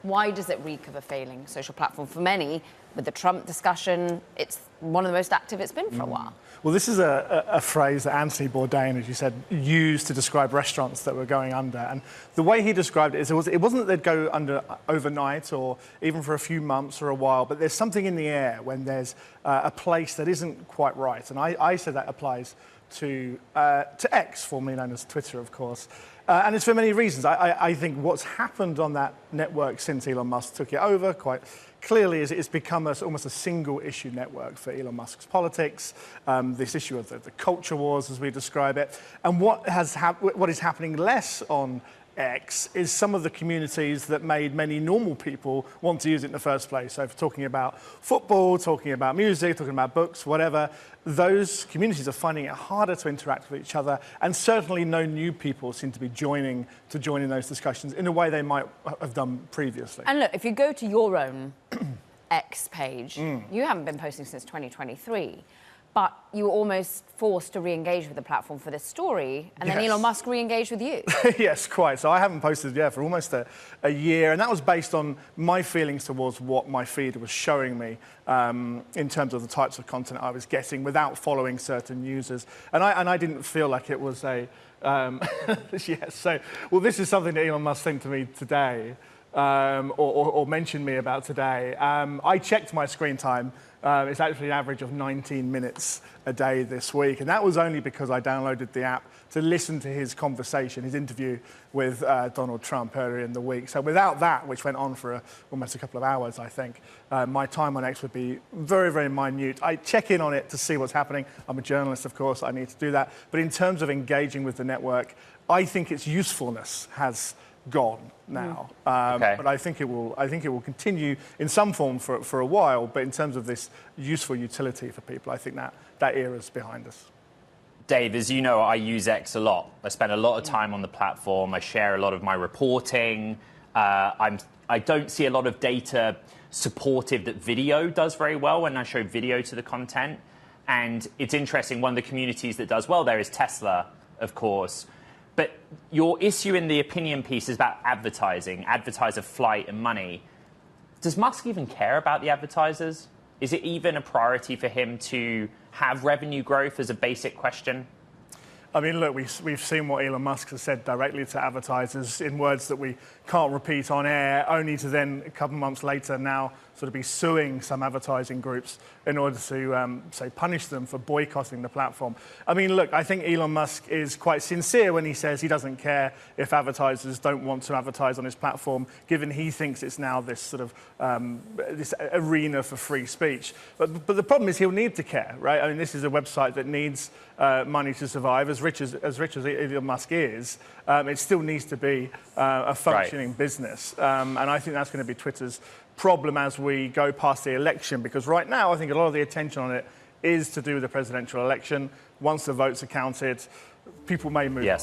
Why does it reek of a failing social platform? For many, with the Trump discussion, it's one of the most active it's been for a while. Well, this is a phrase that Anthony Bourdain, as you said, used to describe restaurants that were going under. And the way he described it is it wasn't that they'd go under overnight or even for a few months or a while, but there's something in the air when there's a place that isn't quite right. And I said that applies to X, formerly known as Twitter, of course. And it's for many reasons. I think what's happened on that network since Elon Musk took it over quite clearly is it's become almost a single-issue network for Elon Musk's politics, this issue of the culture wars, as we describe it. And what is happening less on X is some of the communities that made many normal people want to use it in the first place. So if we're talking about football, talking about music, talking about books, whatever, those communities are finding it harder to interact with each other, and certainly no new people seem to be joining those discussions in a way they might have done previously. And look, if you go to your own X page, you haven't been posting since 2023. But you were almost forced to re-engage with the platform for this story, and then Elon Musk re-engaged with you. Yes, quite. So I haven't posted for almost a year, and that was based on my feelings towards what my feed was showing me in terms of the types of content I was getting without following certain users. And I didn't feel like it was a... yes, so, well, this is something that Elon Musk sent to me today, or mentioned me about today. I checked my screen time. It's actually an average of 19 minutes a day this week. And that was only because I downloaded the app to listen to his conversation, his interview with Donald Trump earlier in the week. So without that, which went on for almost a couple of hours, I think, my time on X would be very, very minute. I check in on it to see what's happening. I'm a journalist, of course. I need to do that. But in terms of engaging with the network, I think its usefulness has gone now, but I think it will continue in some form for a while. But in terms of this useful utility for people, I think that era is behind us. Dave, as you know, I use X a lot. I spend a lot of time on the platform. I share a lot of my reporting. I don't see a lot of data supportive that video does very well when I show video to the content. And it's interesting, one of the communities that does well there is Tesla, of course. But your issue in the opinion piece is about advertising, advertiser flight and money. Does Musk even care about the advertisers? Is it even a priority for him to have revenue growth as a basic question? I mean, look, we've seen what Elon Musk has said directly to advertisers in words that we can't repeat on air, only to then, a couple of months later, now sort of be suing some advertising groups in order to, say, punish them for boycotting the platform. I mean, look, I think Elon Musk is quite sincere when he says he doesn't care if advertisers don't want to advertise on his platform, given he thinks it's now this sort of this arena for free speech. But the problem is he'll need to care, right? I mean, this is a website that needs money to survive. As rich as Elon Musk is, it still needs to be a functioning business. And I think that's going to be Twitter's problem as we go past the election, because right now I think a lot of the attention on it is to do with the presidential election. Once the votes are counted, people may move on.